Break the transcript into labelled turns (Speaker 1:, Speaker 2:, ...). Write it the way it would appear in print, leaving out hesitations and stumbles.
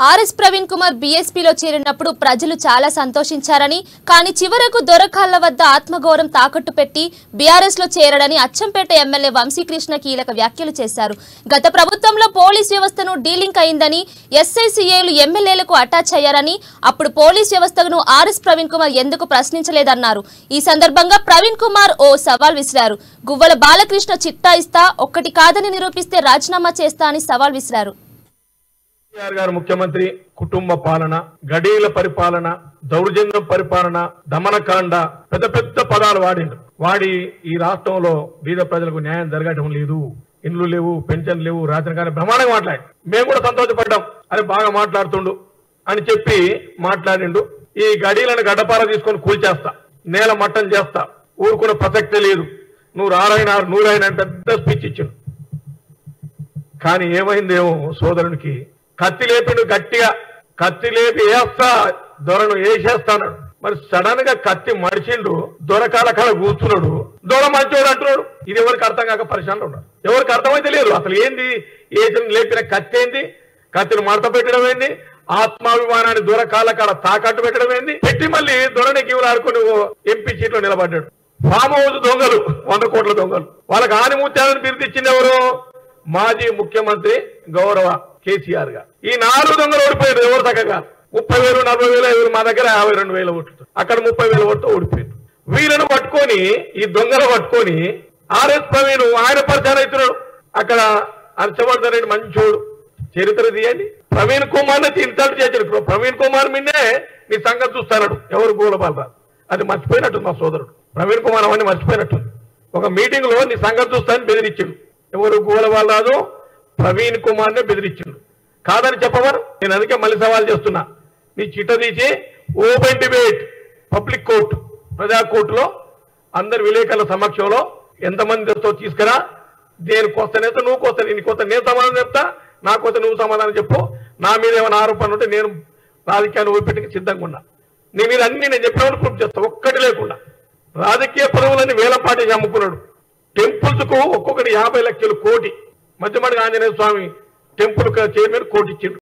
Speaker 1: RS Praveen Kumar బీఎస్పీలో చేరినప్పుడు ప్రజలు చాలా సంతోషించారని, కానీ చివరకు దొరకాళ్ల వద్ద ఆత్మగౌరవం తాకట్టు పెట్టి బీఆర్ఎస్ లో చేరడని అచ్చంపేట ఎమ్మెల్యే వంశీకృష్ణ కీలక వ్యాఖ్యలు చేశారు. గత ప్రభుత్వంలో పోలీస్ వ్యవస్థను డీలింక్ అయిందని, ఎస్ఐసీఏలు ఎమ్మెల్యేలకు అటాచ్ అయ్యారని, అప్పుడు పోలీస్ వ్యవస్థను ఆర్ఎస్ ప్రవీణ్ కుమార్ ఎందుకు ప్రశ్నించలేదన్నారు. ఈ సందర్భంగా ప్రవీణ్ కుమార్ ఓ సవాల్ విసిరారు. గువ్వల బాలకృష్ణ చిట్టా ఇస్తా, ఒక్కటి కాదని నిరూపిస్తే రాజీనామా చేస్తా అని సవాల్ విసిరారు.
Speaker 2: గారు ముఖ్యమంత్రి కుటుంబ పాలన, గడీల పరిపాలన, దౌర్జన్యం పరిపాలన, దమనకాండ పెద్ద పెద్ద పదాలు వాడి ఈ రాష్ట్రంలో బీద ప్రజలకు న్యాయం జరగటం లేదు, ఇండ్లు లేవు, పెన్షన్ లేవు, రేషన్ కార్డు బ్రహ్మాండంగా మాట్లాడి మేము కూడా సంతోషపడ్డాం. అది బాగా మాట్లాడుతుండు అని చెప్పి మాట్లాడిండు. ఈ గడీలను గడ్డపార తీసుకొని కూల్చేస్తా, నేల మట్టం చేస్తా, ఊరుకున్న ప్రసక్తే లేదు, నువ్వు నూరైనా పెద్ద స్పీచ్ ఇచ్చిండు. కానీ ఏమైందేమో సోదరునికి కత్తి లేపిండు, గట్టిగా కత్తి లేపి వేస్తా, దొరను వేసేస్తాడు. మరి సడన్ గా కత్తి మడిచిండు, దొరకాల కాడ కూర్చున్నాడు, దొర మంచోడు అంటున్నాడు. ఇది ఎవరికి అర్థం కాక పరిశానలు ఉన్నారు. ఎవరికి అర్థమైతే లేదు అసలు ఏంది, ఏజెంట్ లేపిన కత్తి ఏంది, కత్తిని మడత పెట్టడం ఏంది, ఆత్మాభిమానాన్ని దొరకాల కాడ తాకట్టు పెట్టడం ఏంది, పెట్టి మళ్ళీ దొరని గీవులు ఆడుకుని ఎంపీ సీట్లో నిలబడ్డాడు. ఫామ్ హౌస్ దొంగలు, 100 కోట్ల దొంగలు, వాళ్ళకి ఆనిముత్యాలను బిరుదిచ్చింది ఎవరు? మాజీ ముఖ్యమంత్రి గౌరవ కేసీఆర్ గారు. ఈ 4 దొంగలు ఓడిపోయారు. ఎవరు చక్కగా 30,000, 40,000, మా దగ్గర 52,000 ఓట్లు, అక్కడ 30,000 ఓట్లు ఓడిపోయారు. వీళ్ళను పట్టుకొని, ఈ దొంగలు పట్టుకొని ఆర్ఎస్ ప్రవీణ్ ఆయన పరిచయం అవుతున్నాడు. అక్కడ హర్షవర్ధన్ రెడ్డి మంచోడు, చరిత్ర తీయండి. ప్రవీణ్ కుమార్ ని ఇన్సల్ట్ చేశాడు. ప్రవీణ్ కుమార్ మీదే నీ సంగతి చూస్తాడు ఎవరు గోలబాల. అది మర్చిపోయినట్టుంది మా సోదరుడు ప్రవీణ్ కుమార్, అవన్నీ మర్చిపోయినట్టుంది. ఒక మీటింగ్ లో నీ సంగతి చూస్తానని బెదిరించాడు. ఎవరు గోలబాలరాజు ప్రవీణ్ కుమార్ నే బెదిరించిండు. కాదని చెప్పమను. నేను అందుకే మళ్ళీ సవాల్ చేస్తున్నా, నీ చిట్ట తీసి ఓపెన్ డిబేట్ పబ్లిక్ కోర్టు, ప్రజా కోర్టులో అందరు విలేకరుల సమక్షంలో ఎంతమందితో తీసుకురా. దేనికొస్తనేత నువ్వు కొత్త, నీకొత్త నేను సమాధానం చెప్తా, నాకొత్త నువ్వు సమాధానం చెప్పు. నా మీద ఏమైనా ఆరోపణలు ఉంటే నేను రాజకీయాన్ని ఊపిపెట్టి సిద్ధంగా ఉన్నా. నీ మీద అన్ని నేను చెప్పినప్పుడు ప్రూఫ్ చేస్తా, ఒక్కటి లేకుండా. రాజకీయ పదవులని వేలపాటి అమ్ముకున్నాడు. టెంపుల్స్ కు ఒక్కొక్కటి 50 లక్షలు, కోటి. మధ్యమడిగా ఆంజనేయ స్వామి టెంపుల్ చైర్మన్ కోటి ఇచ్చిండు.